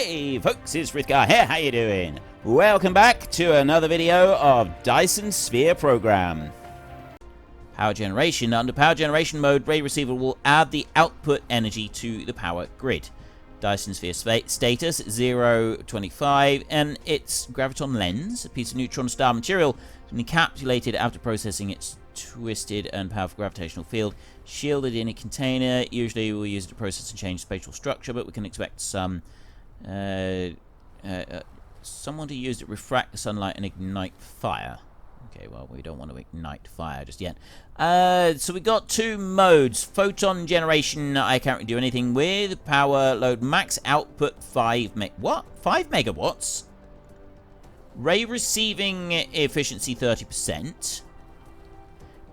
Hey folks, it's Frithgar here, how you doing? Welcome back to another video of Dyson Sphere Program. Power generation. Under power generation mode, Ray Receiver will add the output energy to the power grid. Dyson Sphere status 025, and its graviton lens, a piece of neutron star material, has been encapsulated after processing its twisted and powerful gravitational field, shielded in a container. Usually we'll use it to process and change spatial structure, but we can expect some someone to use it to refract the sunlight and ignite fire. Okay, well, we don't want to ignite fire just yet. So we got two modes. Photon Generation, I can't really do anything with. Power load max output 5 megawatts. Ray receiving efficiency 30%.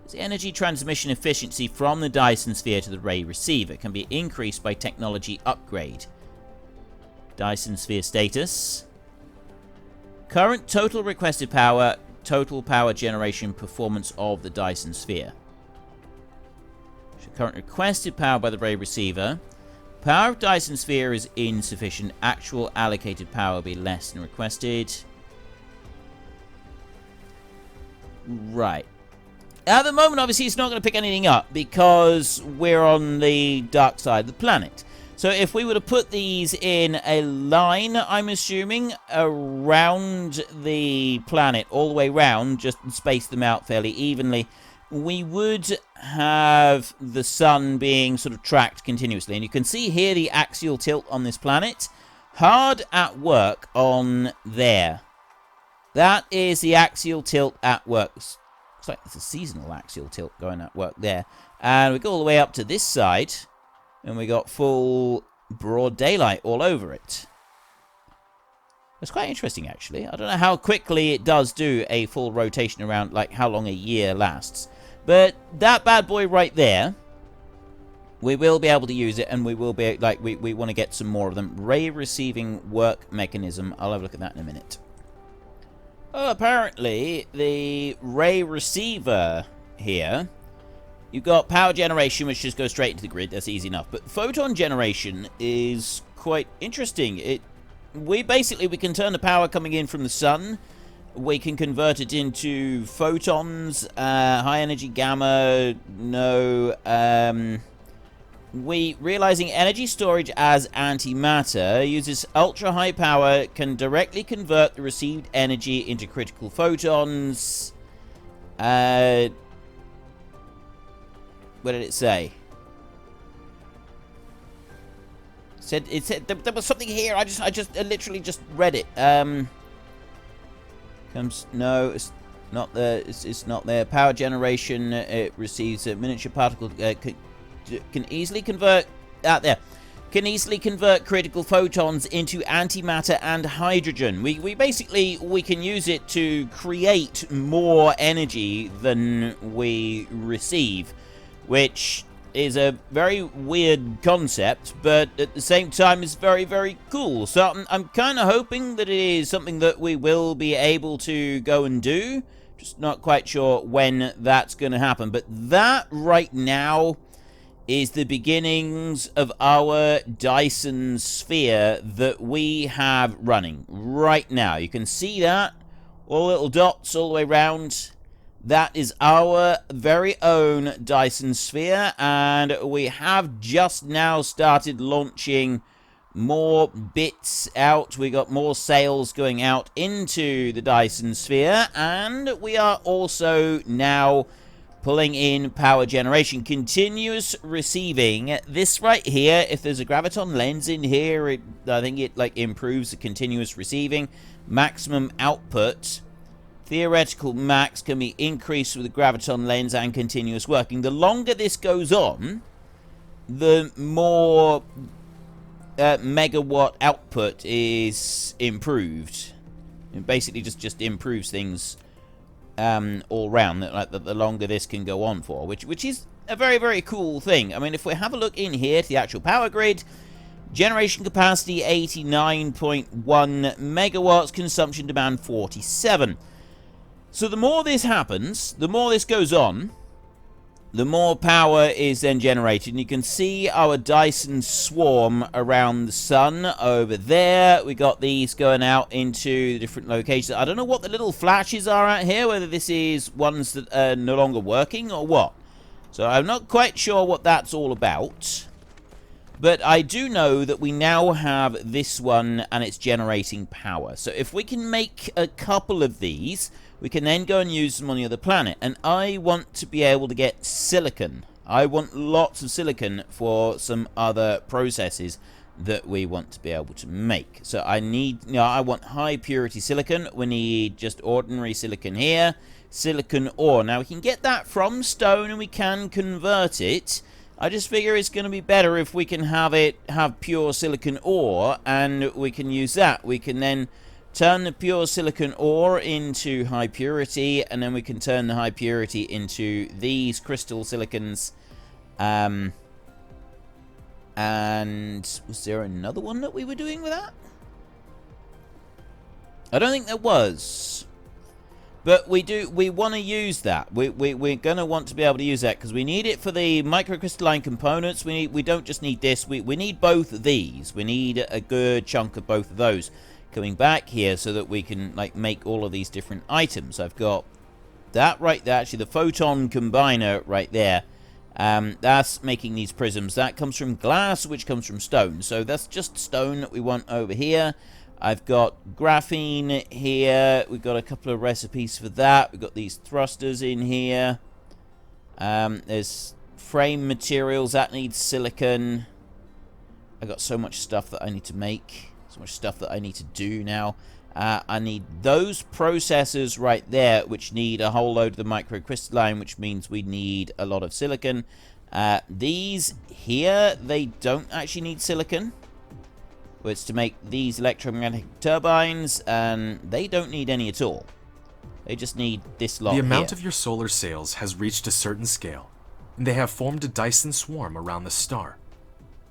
The energy transmission efficiency from the Dyson Sphere to the Ray receiver can be increased by technology upgrade. Dyson Sphere status. Current total requested power, total power generation performance of the Dyson Sphere. So current requested power by the Ray receiver. Power of Dyson Sphere is insufficient. Actual allocated power will be less than requested. Right. At the moment, obviously, it's not going to pick anything up because we're on the dark side of the planet. So if we were to put these in a line, I'm assuming, around the planet, all the way around, just space them out fairly evenly, we would have the sun being sort of tracked continuously. And you can see here the axial tilt on this planet. Hard at work on there. That is the axial tilt at work. Looks like there's a seasonal axial tilt going at work there. And we go all the way up to this side, and we got full broad daylight all over it. It's quite interesting, actually. I don't know how quickly it does do a full rotation around, like how long a year lasts. But that bad boy right there, we will be able to use it, and we will be, like, we want to get some more of them. Ray receiving work mechanism. I'll have a look at that in a minute. Oh, apparently, the Ray receiver here, you've got power generation, which just goes straight into the grid. That's easy enough. But photon generation is quite interesting. We can turn the power coming in from the sun. We can convert it into photons, high energy gamma, realizing energy storage as antimatter, uses ultra high power, can directly convert the received energy into critical photons. What did it say? It said there was something here. I literally just read it. No, it's not there. It's not there. Power generation. It receives a miniature particle. Can easily convert Can easily convert critical photons into antimatter and hydrogen. We basically can use it to create more energy than we receive, which is a very weird concept, but at the same time is very, very cool. So I'm kind of hoping that it is something that we will be able to go and do. Just not quite sure when that's going to happen. But that right now is the beginnings of our Dyson Sphere that we have running right now. You can see that. All little dots all the way around. That is our very own Dyson Sphere, and we have just now started launching more bits out. We got more sales going out into the Dyson Sphere, and we are also now pulling in power generation. Continuous receiving. This right here, if there's a graviton lens in here, I think it like improves the continuous receiving. Maximum output. Theoretical max can be increased with the graviton lens and continuous working. The longer this goes on, the more megawatt output is improved. It basically just improves things all round. Like the longer this can go on for, which is a very, very cool thing. I mean, if we have a look in here to the actual power grid, generation capacity 89.1 megawatts, consumption demand 47. So the more this happens, the more this goes on, the more power is then generated. And you can see our Dyson swarm around the sun over there. We got these going out into the different locations. I don't know what the little flashes are out here, whether this is ones that are no longer working or what. So I'm not quite sure what that's all about. But I do know that we now have this one and it's generating power. So if we can make a couple of these, we can then go and use them on the other planet. And I want to be able to get silicon. I want lots of silicon for some other processes that we want to be able to make. So I need, I want high purity silicon. We need just ordinary silicon here. Silicon ore. Now we can get that from stone and we can convert it. I just figure it's going to be better if we can have pure silicon ore, and we can use that. We can then turn the pure silicon ore into high purity, and then we can turn the high purity into these crystal silicons. And was there another one that we were doing with that? I don't think there was. But we want to use that. We're going to want to be able to use that because we need it for the microcrystalline components. We don't just need this. We need both of these. We need a good chunk of both of those coming back here so that we can make all of these different items. I've got that right there. Actually, the photon combiner right there. That's making these prisms. That comes from glass, which comes from stone. So that's just stone that we want over here. I've got graphene here. We've got a couple of recipes for that. We've got these thrusters in here. There's frame materials. That needs silicon. I've got so much stuff that I need to make. So much stuff that I need to do now. I need those processors right there, which need a whole load of the microcrystalline, which means we need a lot of silicon. These here, they don't actually need silicon. It's to make these electromagnetic turbines, and they don't need any at all. They just need this lot here. The amount of your solar sails has reached a certain scale, and they have formed a Dyson swarm around the star.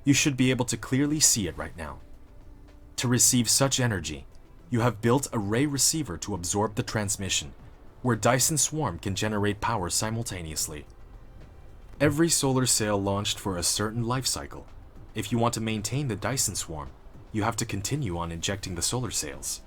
You should be able to clearly see it right now. To receive such energy, you have built a ray receiver to absorb the transmission, where Dyson swarm can generate power simultaneously. Every solar sail launched for a certain life cycle. If you want to maintain the Dyson swarm, you have to continue on injecting the solar sails.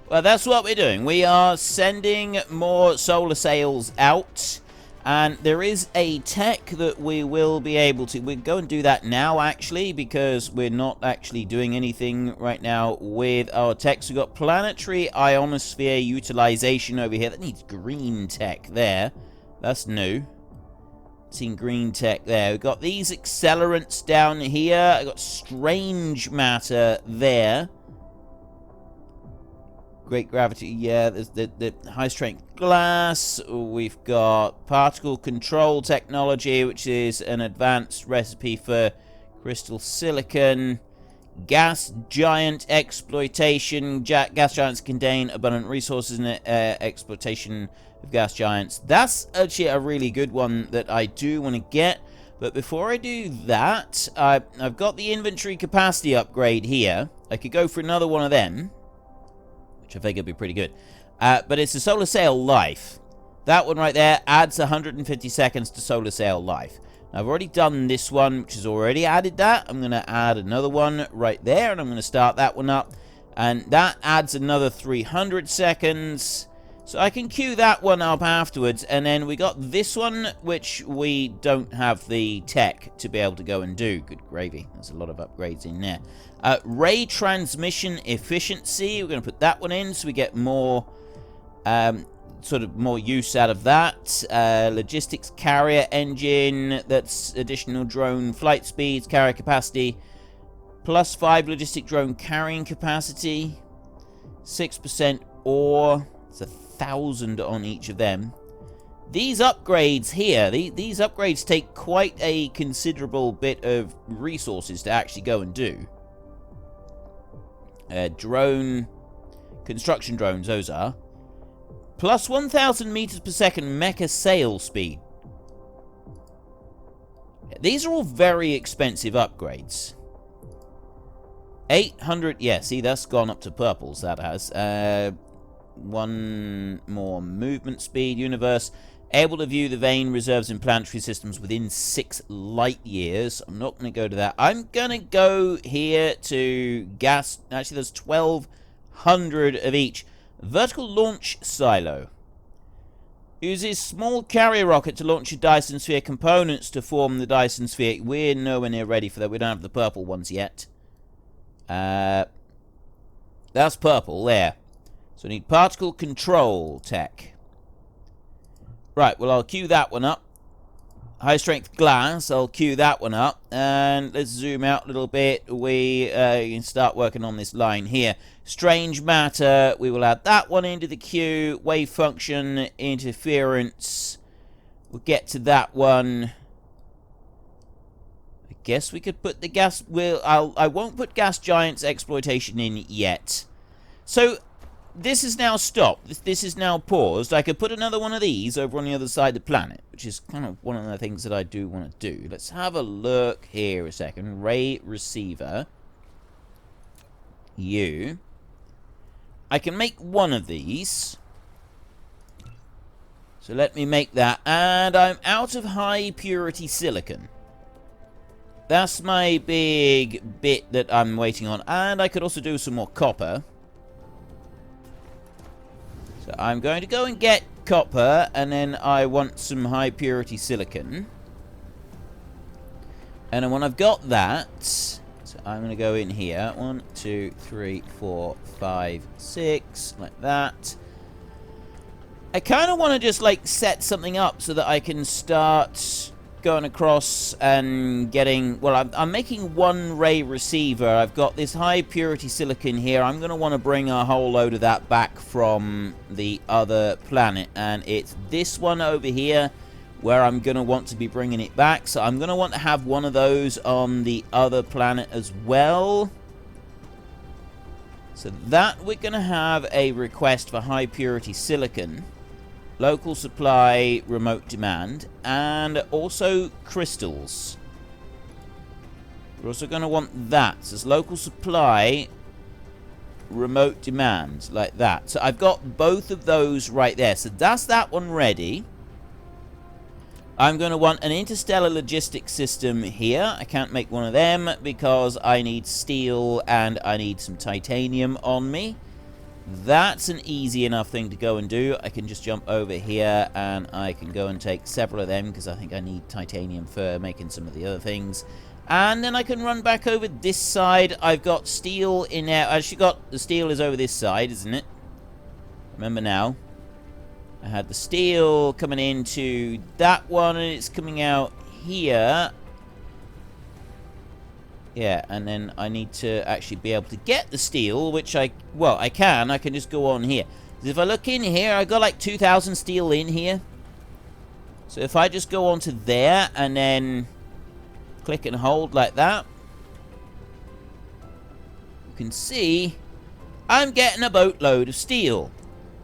Well, that's what we're doing. We are sending more solar sails out. And there is a tech that we will be able to... We'll go and do that now, actually, because we're not actually doing anything right now with our techs. We've got planetary ionosphere utilization over here. That needs green tech there. That's new. Seen green tech there. We've got these accelerants down here. I've got strange matter there. Great gravity, yeah. There's the high strength glass. We've got particle control technology, which is an advanced recipe for crystal silicon. Gas giant exploitation. Gas giants contain abundant resources in exploitation of gas giants. That's actually a really good one that I do want to get. But before I do that, I've got the inventory capacity upgrade here. I could go for another one of them, which I think would be pretty good. But it's a solar sail life. That one right there adds 150 seconds to solar sail life. Now, I've already done this one, which has already added that. I'm going to add another one right there, and I'm going to start that one up. And that adds another 300 seconds. So I can queue that one up afterwards. And then we got this one, which we don't have the tech to be able to go and do. Good gravy. There's a lot of upgrades in there. Ray transmission efficiency. We're going to put that one in so we get more, sort of more use out of that. Logistics carrier engine. That's additional drone flight speeds, carrier capacity. +5 logistic drone carrying capacity. 6% ore. It's 1,000 on each of them. These upgrades here, these upgrades take quite a considerable bit of resources to actually go and do. Drone, construction drones, those are. Plus 1,000 meters per second mecha sail speed. These are all very expensive upgrades. 800, yeah, see, that's gone up to purples, that has. One more movement speed, universe. Able to view the vein reserves in planetary systems within 6 light years. I'm not going to go to that. I'm going to go here to gas. Actually, there's 1,200 of each. Vertical launch silo. Uses small carrier rocket to launch your Dyson Sphere components to form the Dyson Sphere. We're nowhere near ready for that. We don't have the purple ones yet. That's purple there. So I need particle control tech. Right, well, I'll queue that one up. High strength glass, I'll queue that one up. And let's zoom out a little bit. We can start working on this line here. Strange matter, we will add that one into the queue. Wave function interference. We'll get to that one. I guess we could put the gas... I won't put gas giants exploitation in yet. So... this is now stopped. This is now paused. I could put another one of these over on the other side of the planet, which is kind of one of the things that I do want to do. Let's have a look here a second. Ray receiver. You. I can make one of these. So let me make that. And I'm out of high purity silicon. That's my big bit that I'm waiting on. And I could also do some more copper. So I'm going to go and get copper, and then I want some high purity silicon. And then when I've got that, so I'm going to go in here. 1, 2, 3, 4, 5, 6, like that. I kind of want to just like set something up so that I can start going across and getting... well, I'm making one ray receiver. I've got this high purity silicon here. I'm going to want to bring a whole load of that back from the other planet. And it's this one over here where I'm going to want to be bringing it back. So I'm going to want to have one of those on the other planet as well. So that we're going to have a request for high purity silicon. Local supply, remote demand, and also crystals. We're also going to want that. So it's local supply, remote demand, like that. So I've got both of those right there. So that's that one ready. I'm going to want an interstellar logistics system here. I can't make one of them because I need steel and I need some titanium on me. That's an easy enough thing to go and do. I can just jump over here and I can go and take several of them because I think I need titanium for making some of the other things. And then I can run back over this side. I've got steel in there. I actually got the steel is over this side, isn't it? Remember now. I had the steel coming into that one and it's coming out here. Yeah, and then I need to actually be able to get the steel, which I can just go on here. If I look in here, I got like 2,000 steel in here. So if I just go onto there and then click and hold like that, you can see I'm getting a boatload of steel.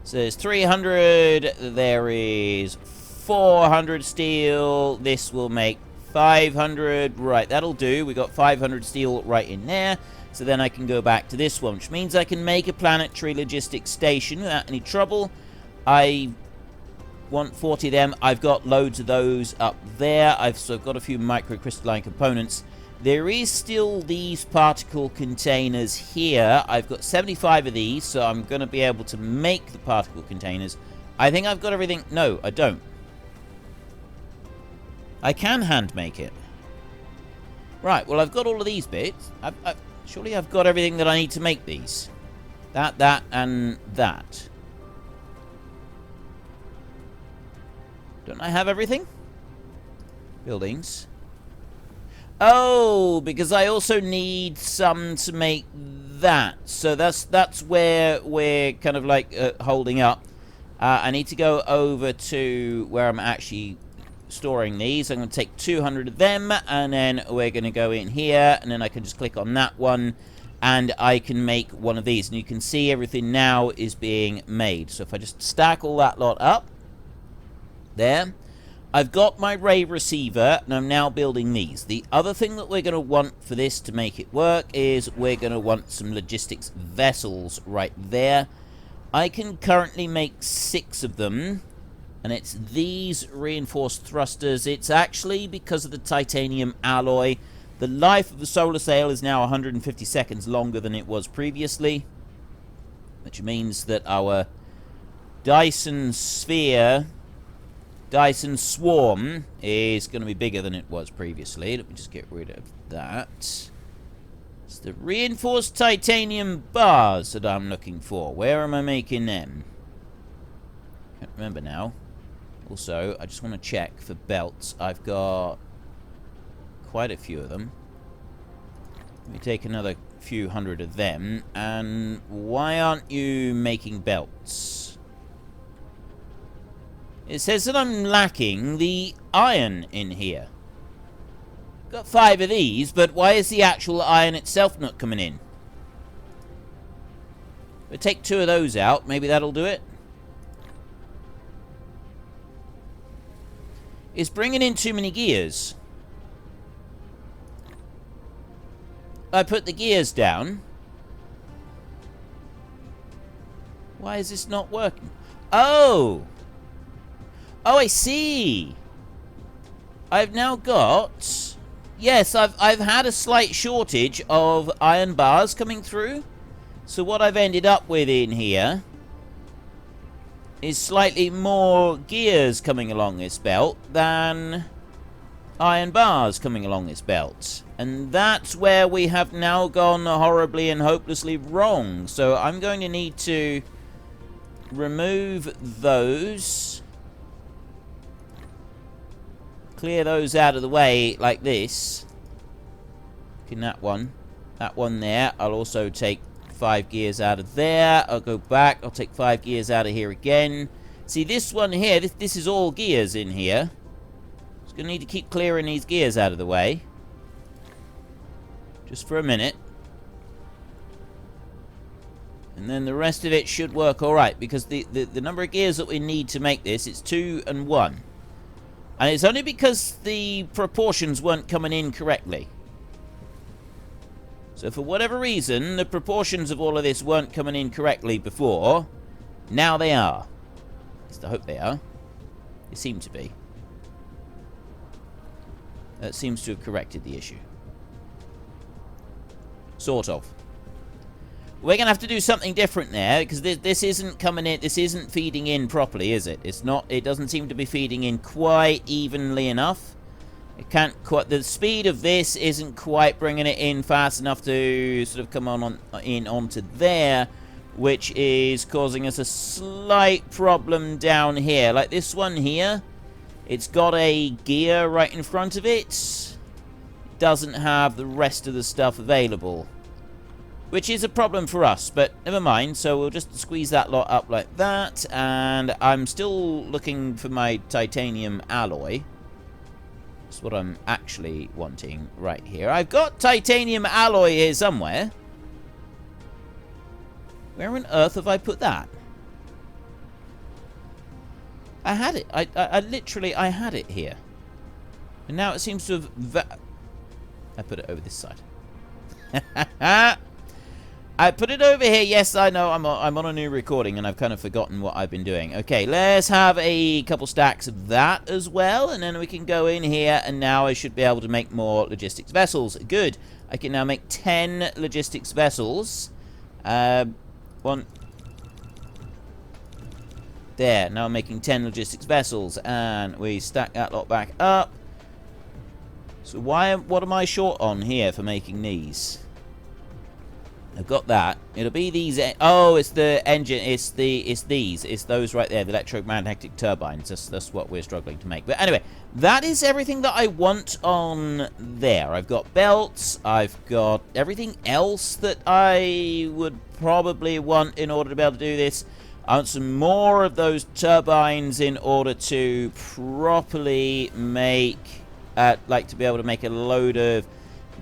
So there's 300, there is 400 steel, this will make 500, right, that'll do. We got 500 steel right in there. So then I can go back to this one, which means I can make a planetary logistics station without any trouble. I want 40 of them. I've got loads of those up there. I've got a few microcrystalline components. There is still these particle containers here. I've got 75 of these, so I'm going to be able to make the particle containers. I think I've got everything. No, I don't. I can hand make it. Right, well, I've got all of these bits. Surely I've got everything that I need to make these. That, and that. Don't I have everything? Buildings. Oh, because I also need some to make that. So that's where we're kind of like holding up. I need to go over to where I'm actually storing these. I'm going to take 200 of them, and then we're going to go in here, and then I can just click on that one, and I can make one of these. And you can see everything now is being made. So if I just stack all that lot up, there. I've got my ray receiver, and I'm now building these. The other thing that we're going to want for this to make it work is we're going to want some logistics vessels right there. I can currently make 6 of them. And it's these reinforced thrusters. It's actually because of the titanium alloy. The life of the solar sail is now 150 seconds longer than it was previously, which means that our Dyson Sphere, Dyson Swarm, is going to be bigger than it was previously. Let me just get rid of that. It's the reinforced titanium bars that I'm looking for. Where am I making them? Can't remember now. Also, I just want to check for belts. I've got quite a few of them. Let me take another few hundred of them. And why aren't you making belts? It says that I'm lacking the iron in here. Got 5 of these, but why is the actual iron itself not coming in? We'll take 2 of those out. Maybe that'll do it. It's bringing in too many gears. I put the gears down. Why is this not working? Oh! Oh, I see! I've now got... Yes, I've had a slight shortage of iron bars coming through. So what I've ended up with in here is slightly more gears coming along this belt than iron bars coming along this belt. And that's where we have now gone horribly and hopelessly wrong. So I'm going to need to remove those. Clear those out of the way like this. In that one there. I'll also take 5 gears out of there. I'll go back. I'll take 5 gears out of here again. See, this one here, this is all gears in here. Just going to need to keep clearing these gears out of the way. Just for a minute. And then the rest of it should work alright. Because the number of gears that we need to make this, it's 2 and 1. And it's only because the proportions weren't coming in correctly. So for whatever reason, the proportions of all of this weren't coming in correctly before. Now they are. At least I hope they are. They seem to be. That seems to have corrected the issue. Sort of. We're going to have to do something different there, because this isn't coming in, this isn't feeding in properly, is it? It's not, it doesn't seem to be feeding in quite evenly enough. It can't quite, the speed of this isn't quite bringing it in fast enough to sort of come onto there, which is causing us a slight problem down here. Like this one here, it's got a gear right in front of it. It doesn't have the rest of the stuff available, which is a problem for us, but never mind. So we'll just squeeze that lot up like that, and I'm still looking for my titanium alloy. That's what I'm actually wanting right here. I've got titanium alloy here somewhere. Where on earth have I put that? I had it. I literally, I had it here. And now it seems to have... I put it over this side. I put it over here. Yes, I know. I'm on a new recording, and I've kind of forgotten what I've been doing. Okay, let's have a couple stacks of that as well, and then we can go in here, and now I should be able to make more logistics vessels. Good. I can now make 10 logistics vessels. One. There. Now I'm making 10 logistics vessels, and we stack that lot back up. So what am I short on here for making these? I've got that. It'll be these. Oh, it's the engine. It's these. It's those right there. The electromagnetic turbines. That's what we're struggling to make. But anyway, that is everything that I want on there. I've got belts. I've got everything else that I would probably want in order to be able to do this. I want some more of those turbines in order to properly make, like to be able to make a load of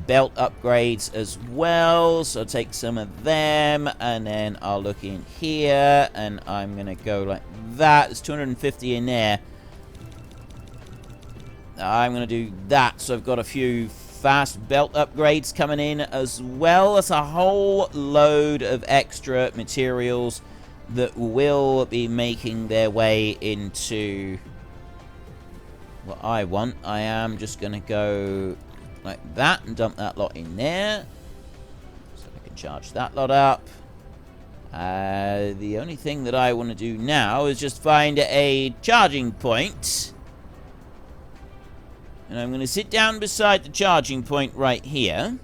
belt upgrades as well. So I'll take some of them, and then I'll look in here, and I'm gonna go like that. There's 250 in there. I'm gonna do that, so I've got a few fast belt upgrades coming in as well. That's a whole load of extra materials that will be making their way into what I want. I am just going to go like that and dump that lot in there. So I can charge that lot up. The only thing that I want to do now is just find a charging point. And I'm going to sit down beside the charging point right here.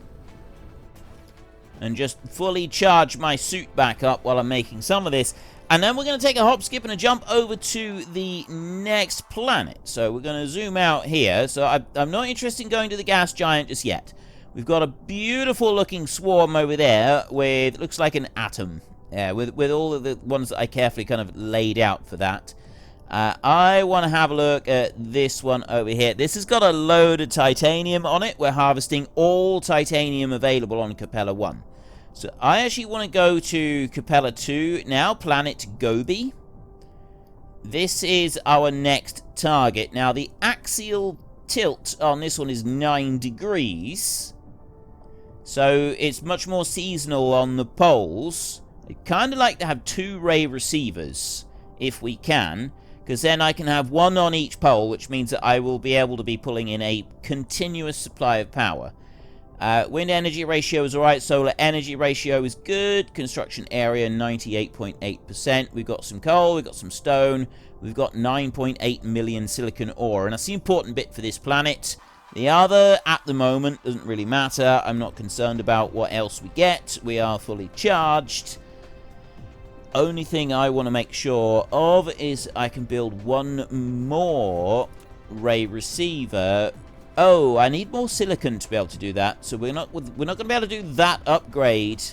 And just fully charge my suit back up while I'm making some of this. And then we're going to take a hop, skip, and a jump over to the next planet. So we're going to zoom out here. So I'm not interested in going to the gas giant just yet. We've got a beautiful looking swarm over there with, looks like an atom. Yeah, with all of the ones that I carefully kind of laid out for that. I want to have a look at this one over here. This has got a load of titanium on it. We're harvesting all titanium available on Capella 1. So I actually want to go to Capella 2 now, planet Gobi. This is our next target. Now, the axial tilt on this one is 9 degrees. So it's much more seasonal on the poles. I'd kind of like to have 2 ray receivers, if we can, because then I can have 1 on each pole, which means that I will be able to be pulling in a continuous supply of power. Wind energy ratio is alright, solar energy ratio is good, construction area 98.8%, we've got some coal, we've got some stone, we've got 9.8 million silicon ore, and that's the important bit for this planet. The other, at the moment, doesn't really matter. I'm not concerned about what else we get. We are fully charged. Only thing I want to make sure of is I can build 1 more ray receiver. Oh, I need more silicon to be able to do that. So we're not going to be able to do that upgrade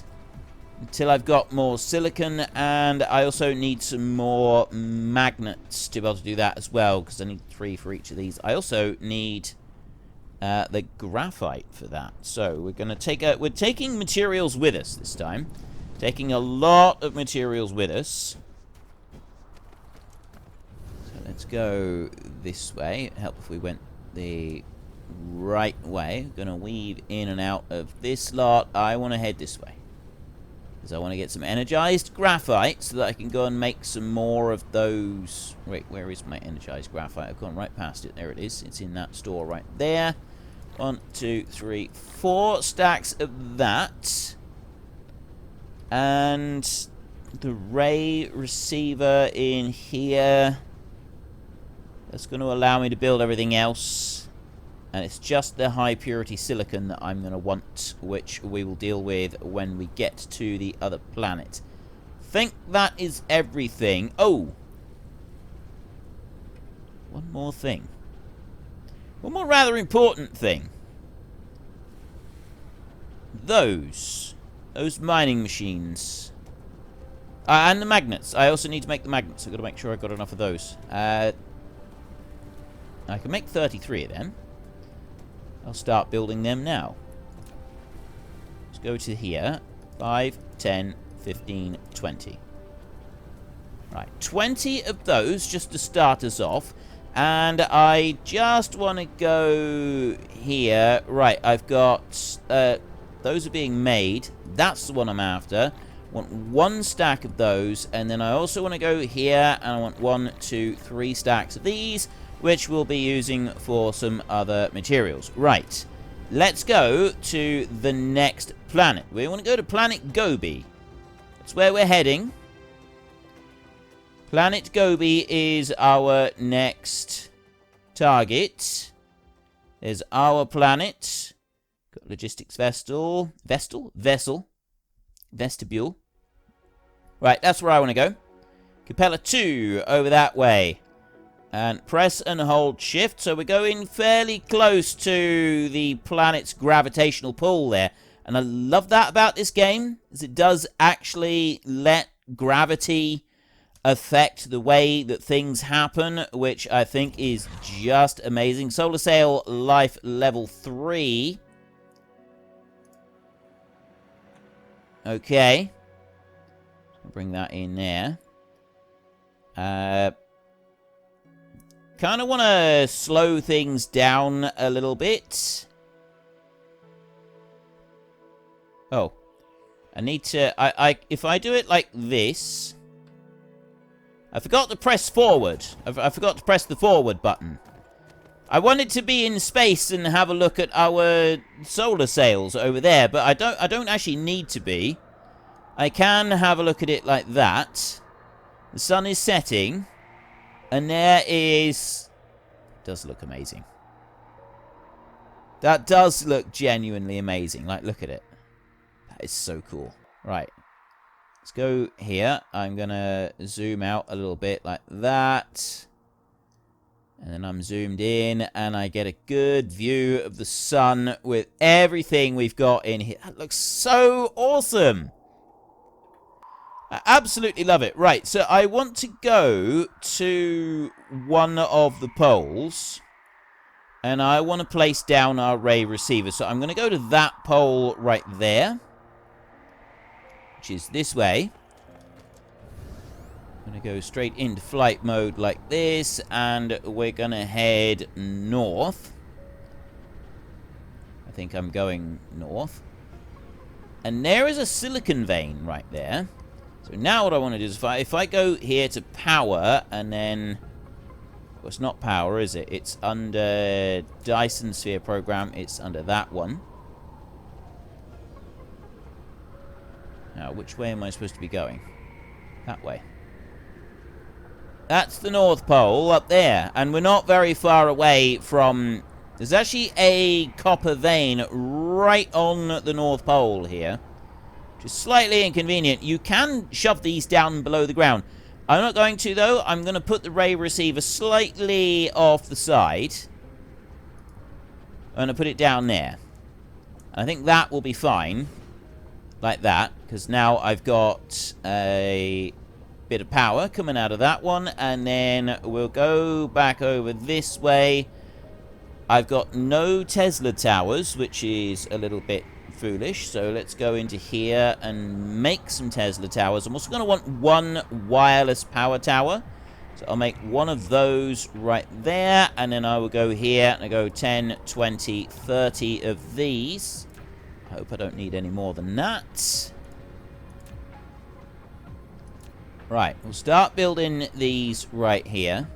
until I've got more silicon, and I also need some more magnets to be able to do that as well, because I need 3 for each of these. I also need the graphite for that. So we're going to take we're taking materials with us this time. Taking a lot of materials with us. So let's go this way. It'd help if we went the right way. Gonna weave in and out of this lot. I want to head this way, because I want to get some energized graphite so that I can go and make some more of those. Wait, where is my energized graphite? I've gone right past it. There it is. It's in that store right there. 1, 2, 3, 4 stacks of that. And the ray receiver in here. That's going to allow me to build everything else. And it's just the high purity silicon that I'm going to want, which we will deal with when we get to the other planet. Think that is everything. Oh! One more thing. One more rather important thing. Those mining machines. And the magnets. I also need to make the magnets. I've got to make sure I've got enough of those. I can make 33 of them. I'll start building them now. Let's go to here. 5, 10, 15, 20. Right, 20 of those just to start us off. And I just want to go here. Right, I've got... those are being made. That's the one I'm after. I want 1 stack of those. And then I also want to go here. And I want 1, 2, 3 stacks of these, which we'll be using for some other materials. Right. Let's go to the next planet. We want to go to planet Gobi. That's where we're heading. Planet Gobi is our next target. There's our planet. Got logistics vessel. Vestibule. Right, that's where I want to go. Capella 2, over that way. And press and hold shift. So we're going fairly close to the planet's gravitational pull there. And I love that about this game, is it does actually let gravity affect the way that things happen, which I think is just amazing. Solar Sail Life Level 3. Okay. Bring that in there. Kind of want to slow things down a little bit. Oh. I need to... if I do it like this... I forgot to press forward. I forgot to press the forward button. I wanted to be in space and have a look at our solar sails over there, but I don't actually need to be. I can have a look at it like that. The sun is setting, and there is... Does look amazing. That does look genuinely amazing. Like, look at it. That is so cool. Right. Let's go here. I'm going to zoom out a little bit like that. And then I'm zoomed in, and I get a good view of the sun with everything we've got in here. That looks so awesome. I absolutely love it. Right, so I want to go to one of the poles, and I want to place down our ray receiver. So I'm going to go to that pole right there, which is this way. I'm going to go straight into flight mode like this, and we're going to head north. I think I'm going north. And there is a silicon vein right there. So now what I want to do is if I go here to power, and then... Well, it's not power, is it? It's under Dyson Sphere Program. It's under that one. Now, which way am I supposed to be going? That way. That's the North Pole up there. And we're not very far away from... There's actually a copper vein right on the North Pole here. Which is slightly inconvenient. You can shove these down below the ground. I'm not going to, though. I'm going to put the ray receiver slightly off the side. I'm going to put it down there. I think that will be fine. Like that. Because now I've got a... bit of power coming out of that one, and then we'll go back over this way. I've got no Tesla towers, which is a little bit foolish, so let's go into here and make some Tesla towers. I'm also going to want one wireless power tower, so I'll make one of those right there, and then I will go here and I go 10, 20, 30 of these. I hope I don't need any more than that. Right, we'll start building these right here.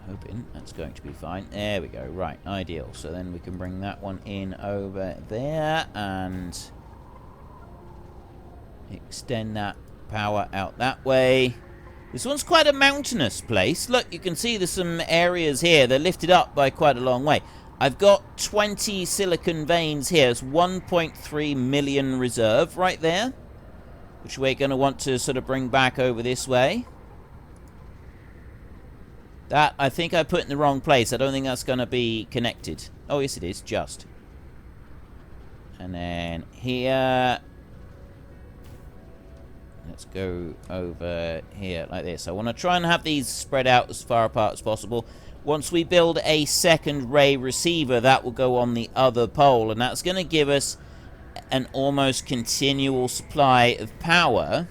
Hoping that's going to be fine. There we go. Right, ideal. So then we can bring that one in over there and extend that power out that way. This one's quite a mountainous place. Look, you can see there's some areas here. They're lifted up by quite a long way. I've got 20 silicon veins here. It's 1.3 million reserve right there, which we're going to want to sort of bring back over this way. That, I think I put in the wrong place. I don't think that's going to be connected. Oh, yes, it is. Just. And then here. Let's go over here like this. I want to try and have these spread out as far apart as possible. Once we build a second ray receiver, that will go on the other pole. And that's going to give us an almost continual supply of power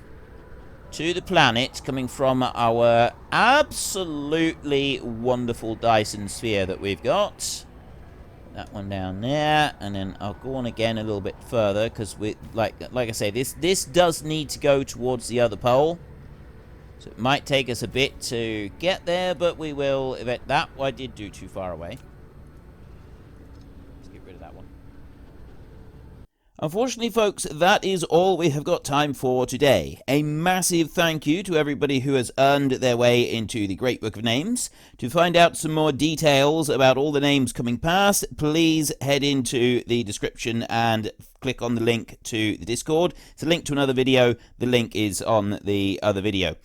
to the planet coming from our absolutely wonderful Dyson Sphere that we've got. That one down there, and then I'll go on again a little bit further because we, like I say, this does need to go towards the other pole, so it might take us a bit to get there, but we will. That I did do too far away. Let's get rid of that one. Unfortunately, folks, that is all we have got time for today. A massive thank you to everybody who has earned their way into the Great Book of Names. To find out some more details about all the names coming past, please head into the description and click on the link to the Discord. It's a link to another video. The link is on the other video.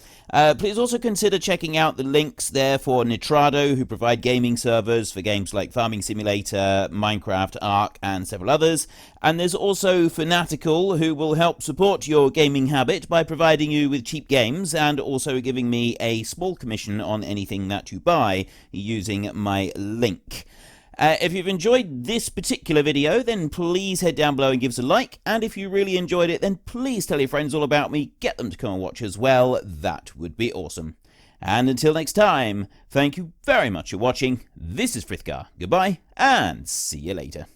Please also consider checking out the links there for Nitrado, who provide gaming servers for games like Farming Simulator, Minecraft, Ark, and several others. And there's also Fanatical, who will help support your gaming habit by providing you with cheap games and also giving me a small commission on anything that you buy using my link. If you've enjoyed this particular video, then please head down below and give us a like. And if you really enjoyed it, then please tell your friends all about me. Get them to come and watch as well. That would be awesome. And until next time, thank you very much for watching. This is Frithgar. Goodbye, and see you later.